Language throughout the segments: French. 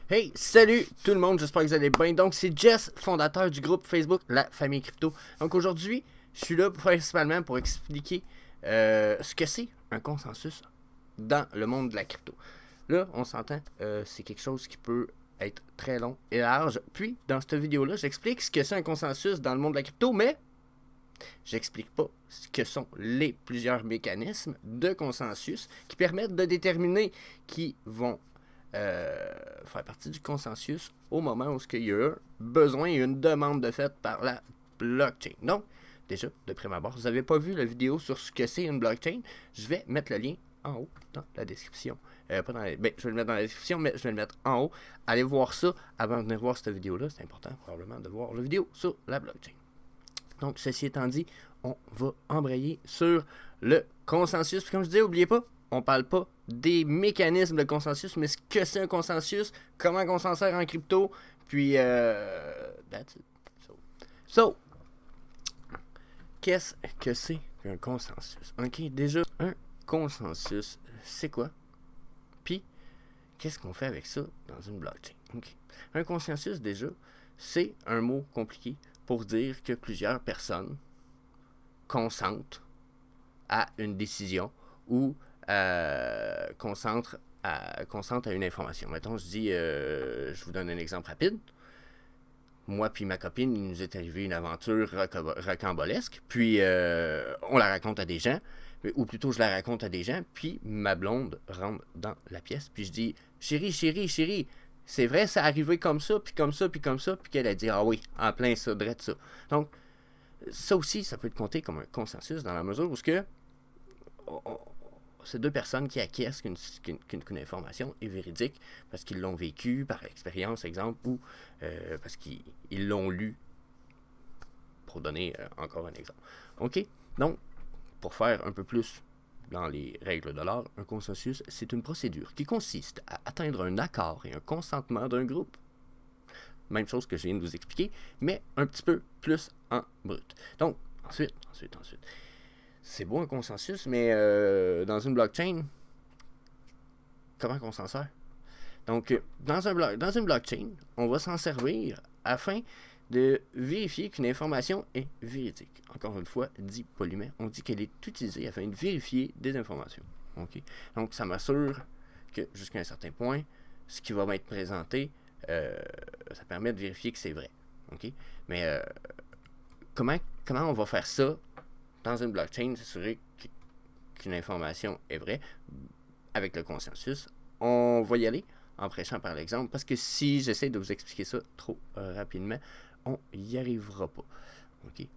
Hey, salut tout le monde, j'espère que vous allez bien. Donc, c'est Jess, fondateur du groupe Facebook La Famille Crypto. Donc, aujourd'hui, je suis là principalement pour expliquer ce que c'est un consensus dans le monde de la crypto. Là, on s'entend, c'est quelque chose qui peut être très long et large. Puis, dans cette vidéo-là, j'explique ce que c'est un consensus dans le monde de la crypto, mais j'explique pas ce que sont les plusieurs mécanismes de consensus qui permettent de déterminer qui vont faire partie du consensus au moment où il y a besoin et une demande de fait par la blockchain. Donc, déjà, de prime abord, vous n'avez pas vu la vidéo sur ce que c'est une blockchain, je vais mettre le lien en haut dans la description. Pas dans la, ben, je vais le mettre dans la description, mais je vais le mettre en haut. Allez voir ça avant de venir voir cette vidéo-là. C'est important probablement de voir la vidéo sur la blockchain. Donc, ceci étant dit, on va embrayer sur le consensus. Puis comme je disais, n'oubliez pas, on ne parle pas des mécanismes de consensus, mais ce que c'est un consensus, comment on s'en sert en crypto, puis that's it. So, qu'est-ce que c'est qu'un consensus? Ok, déjà, un consensus, c'est quoi? Puis, qu'est-ce qu'on fait avec ça dans une blockchain? Okay. Un consensus, déjà, c'est un mot compliqué pour dire que plusieurs personnes consentent à une décision ou consentent à une information. Mettons, je dis, je vous donne un exemple rapide. Moi puis ma copine, il nous est arrivé une aventure rocambolesque, puis on la raconte à des gens, ou plutôt je la raconte à des gens, puis ma blonde rentre dans la pièce, puis je dis, chérie, chérie, chérie, c'est vrai, ça arrivé comme ça, puis comme ça, puis comme ça, puis qu'elle a dit, ah oui, en plein ça, drette ça. Donc, ça aussi, ça peut être compté comme un consensus dans la mesure où c'est deux personnes qui acquiescent qu'une information est véridique parce qu'ils l'ont vécu par expérience, exemple, ou parce qu'ils l'ont lu, pour donner encore un exemple. OK? Donc, pour faire un peu plus dans les règles de l'art, un consensus, c'est une procédure qui consiste à atteindre un accord et un consentement d'un groupe. Même chose que je viens de vous expliquer, mais un petit peu plus en brut. Donc, ensuite, c'est beau un consensus, mais dans une blockchain, comment on s'en sert? Donc, dans une blockchain, on va s'en servir afin de vérifier qu'une information est véridique. Encore une fois, dit poliment, on dit qu'elle est utilisée afin de vérifier des informations. Okay? Donc, ça m'assure que jusqu'à un certain point, ce qui va m'être présenté, ça permet de vérifier que c'est vrai. Okay? Mais comment on va faire ça dans une blockchain, s'assurer qu'une information est vraie avec le consensus? On va y aller en prêchant par l'exemple, parce que si j'essaie de vous expliquer ça trop rapidement, on n'y arrivera pas. Okay?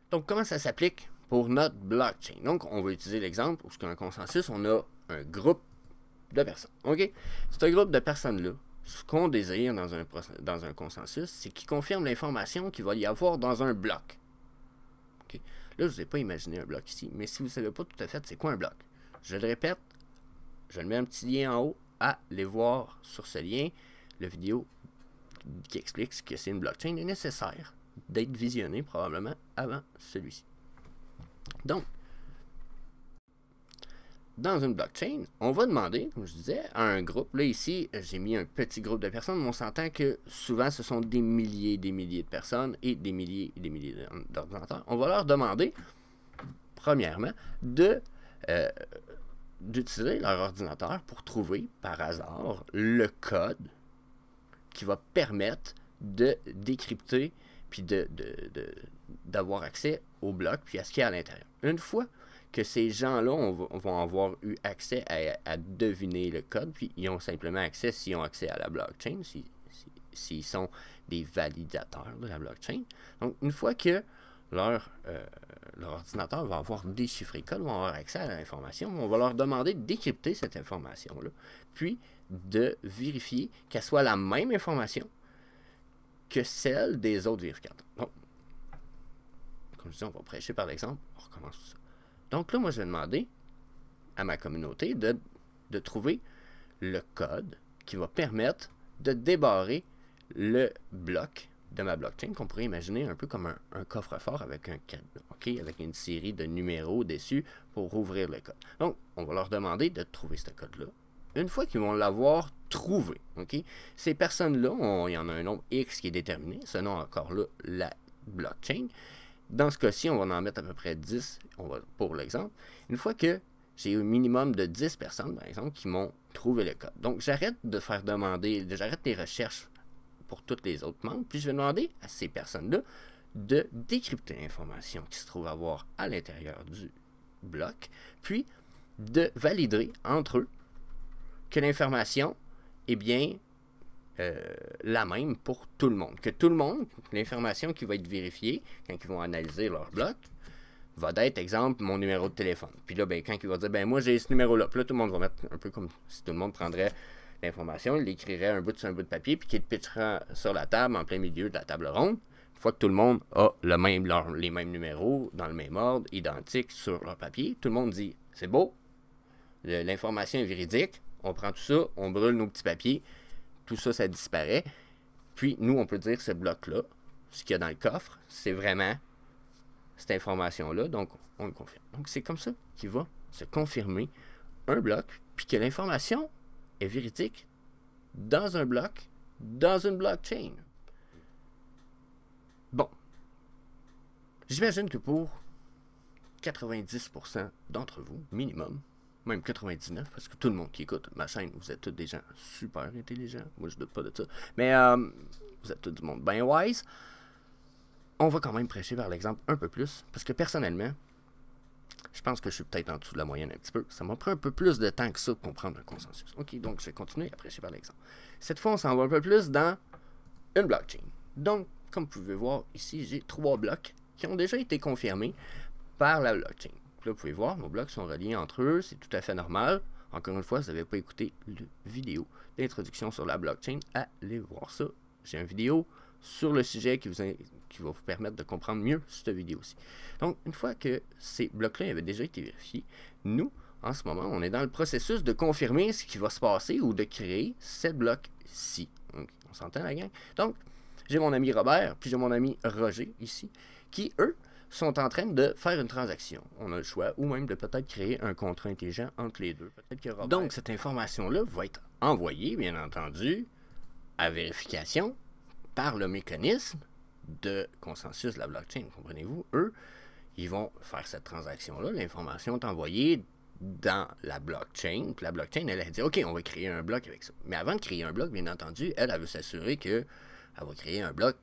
Donc, comment ça s'applique pour notre blockchain? Donc, on va utiliser l'exemple où, un consensus, on a un groupe de personnes. OK? C'est un groupe de personnes-là. Ce qu'on désire dans un consensus, c'est qu'il confirme l'information qu'il va y avoir dans un bloc. Okay? Là, je ne vous ai pas imaginé un bloc ici, mais si vous ne savez pas tout à fait c'est quoi un bloc, je le répète, je mets un petit lien en haut, allez voir sur ce lien, la vidéo qui explique ce que c'est une blockchain est nécessaire d'être visionné probablement avant celui-ci. Donc, dans une blockchain, on va demander, comme je disais, à un groupe. Là, ici, j'ai mis un petit groupe de personnes, mais on s'entend que souvent, ce sont des milliers de personnes et des milliers d'ordinateurs. On va leur demander, premièrement, d'utiliser leur ordinateur pour trouver, par hasard, le code qui va permettre de décrypter puis d'avoir accès au bloc puis à ce qu'il y a à l'intérieur. Une fois que ces gens-là vont avoir eu accès à deviner le code, puis ils ont simplement accès, s'ils ont accès à la blockchain, s'ils sont des validateurs de la blockchain. Donc, une fois que leur ordinateur va avoir déchiffré le code, vont avoir accès à l'information, on va leur demander de décrypter cette information-là, puis de vérifier qu'elle soit la même information que celle des autres vérificateurs. Donc, comme je dis, on va prêcher par l'exemple, on recommence tout ça. Donc là, moi, je vais demander à ma communauté de trouver le code qui va permettre de débarrer le bloc de ma blockchain, qu'on pourrait imaginer un peu comme un coffre-fort avec un cadenas, okay? Avec une série de numéros dessus pour ouvrir le code. Donc, on va leur demander de trouver ce code-là. Une fois qu'ils vont l'avoir trouver. Okay? Ces personnes-là, il y en a un nombre X qui est déterminé, ce nom encore là, la blockchain. Dans ce cas-ci, on va en mettre à peu près 10 pour l'exemple. Une fois que j'ai un minimum de 10 personnes, par exemple, qui m'ont trouvé le code. Donc, j'arrête de faire demander, j'arrête les recherches pour tous les autres membres, puis je vais demander à ces personnes-là de décrypter l'information qui se trouve à voir à l'intérieur du bloc, puis de valider entre eux que l'information est bien la même pour tout le monde. Que tout le monde, l'information qui va être vérifiée quand ils vont analyser leur bloc, va être, exemple, mon numéro de téléphone. Puis là, ben, quand il va dire, ben moi j'ai ce numéro-là, puis là, tout le monde va mettre un peu comme si tout le monde prendrait l'information, il l'écrirait un bout sur un bout de papier, puis qu'il le pitcherait sur la table, en plein milieu de la table ronde. Une fois que tout le monde a les mêmes numéros, dans le même ordre, identiques sur leur papier, tout le monde dit, c'est beau, l'information est véridique, on prend tout ça, on brûle nos petits papiers, tout ça, ça disparaît. Puis, nous, on peut dire que ce bloc-là, ce qu'il y a dans le coffre, c'est vraiment cette information-là, donc on le confirme. Donc, c'est comme ça qu'il va se confirmer un bloc, puis que l'information est véridique dans un bloc, dans une blockchain. Bon. J'imagine que pour 90% d'entre vous, minimum, même 99, parce que tout le monde qui écoute ma chaîne, vous êtes tous des gens super intelligents. Moi, je doute pas de ça. Mais vous êtes tout du monde bien wise. On va quand même prêcher par l'exemple un peu plus, parce que personnellement, je pense que je suis peut-être en dessous de la moyenne un petit peu. Ça m'a pris un peu plus de temps que ça pour comprendre un consensus. Ok, donc je vais continuer à prêcher par l'exemple. Cette fois, on s'en va un peu plus dans une blockchain. Donc, comme vous pouvez voir ici, j'ai 3 blocs qui ont déjà été confirmés par la blockchain. Là, vous pouvez voir, nos blocs sont reliés entre eux, c'est tout à fait normal. Encore une fois, si vous n'avez pas écouté la vidéo d'introduction sur la blockchain, allez voir ça. J'ai une vidéo sur le sujet qui va vous permettre de comprendre mieux cette vidéo-ci. Donc, une fois que ces blocs-là avaient déjà été vérifiés, nous, en ce moment, on est dans le processus de confirmer ce qui va se passer ou de créer ces blocs-ci. On s'entend, la gang? Donc, j'ai mon ami Robert, puis j'ai mon ami Roger ici, qui, eux, sont en train de faire une transaction. On a le choix, ou même de peut-être créer un contrat intelligent entre les deux. Peut-être que Robert... Donc, cette information-là va être envoyée, bien entendu, à vérification par le mécanisme de consensus de la blockchain. Comprenez-vous? Eux, ils vont faire cette transaction-là. L'information est envoyée dans la blockchain. Puis la blockchain, elle a dit, OK, on va créer un bloc avec ça. Mais avant de créer un bloc, bien entendu, elle veut s'assurer qu'elle va créer un bloc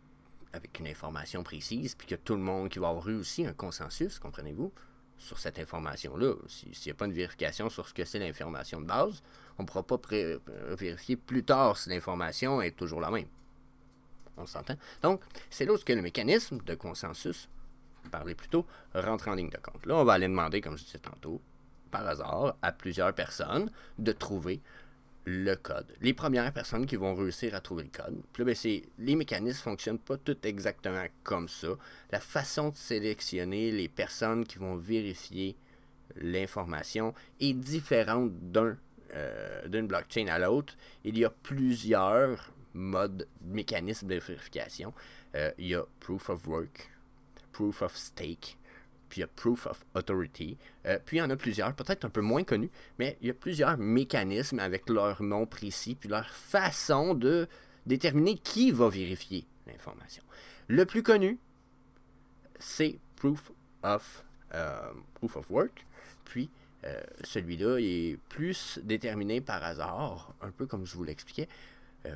avec une information précise, puis que tout le monde qui va avoir eu aussi un consensus, comprenez-vous, sur cette information-là. S'il n'y a pas une vérification sur ce que c'est l'information de base, on ne pourra pas vérifier plus tard si l'information est toujours la même. On s'entend? Donc, c'est là où le mécanisme de consensus, parler plus tôt, rentre en ligne de compte. Là, on va aller demander, comme je disais tantôt, par hasard, à plusieurs personnes de trouver le code. Les premières personnes qui vont réussir à trouver le code. Puis là, ben, les mécanismes ne fonctionnent pas tous exactement comme ça. La façon de sélectionner les personnes qui vont vérifier l'information est différente d'une blockchain à l'autre. Il y a plusieurs modes, mécanismes de vérification. Il y a Proof of Work, Proof of Stake, puis il y a Proof of Authority, puis il y en a plusieurs, peut-être un peu moins connus, mais il y a plusieurs mécanismes avec leur nom précis, puis leur façon de déterminer qui va vérifier l'information. Le plus connu, c'est Proof of Work, puis celui-là est plus déterminé par hasard, un peu comme je vous l'expliquais,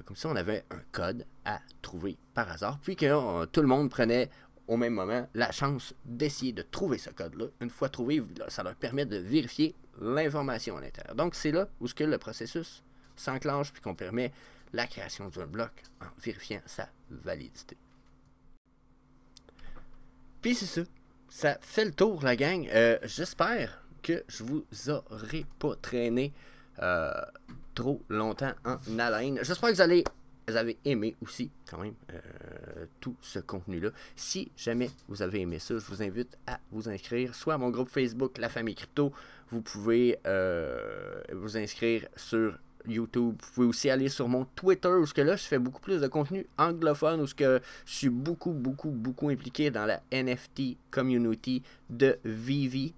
comme ça on avait un code à trouver par hasard, puis que tout le monde prenait au même moment la chance d'essayer de trouver ce code-là. Une fois trouvé, ça leur permet de vérifier l'information à l'intérieur. Donc, c'est là où le processus s'enclenche puis qu'on permet la création d'un bloc en vérifiant sa validité. Puis c'est ça. Ça fait le tour, la gang. J'espère que je vous aurai pas traîné trop longtemps en haleine. J'espère que vous avez aimé aussi, quand même, tout ce contenu-là. Si jamais vous avez aimé ça, je vous invite à vous inscrire soit à mon groupe Facebook, La Famille Crypto. Vous pouvez vous inscrire sur YouTube. Vous pouvez aussi aller sur mon Twitter, où là, je fais beaucoup plus de contenu anglophone, où je suis beaucoup impliqué dans la NFT community de Vivi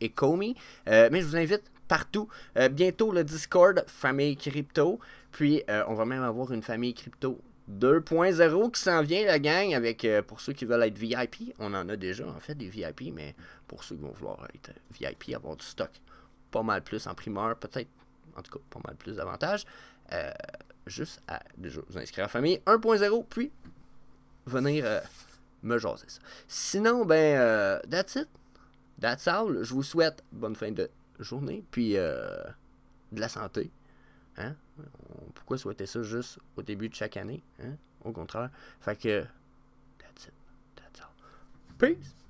/Ecomi. Mais je vous invite partout. Bientôt le Discord, famille crypto. Puis on va même avoir une famille crypto 2.0 qui s'en vient, la gang, avec pour ceux qui veulent être VIP. On en a déjà, en fait, des VIP, mais pour ceux qui vont vouloir être VIP, avoir du stock pas mal plus en primeur, peut-être, en tout cas, pas mal plus d'avantages. Juste à déjà vous inscrire à la famille 1.0, puis venir me jaser ça. Sinon, ben, that's it. That's all. Je vous souhaite bonne fin de journée, puis de la santé. Hein? Pourquoi souhaiter ça juste au début de chaque année? Hein? Au contraire. Fait que, that's it. That's all. Peace!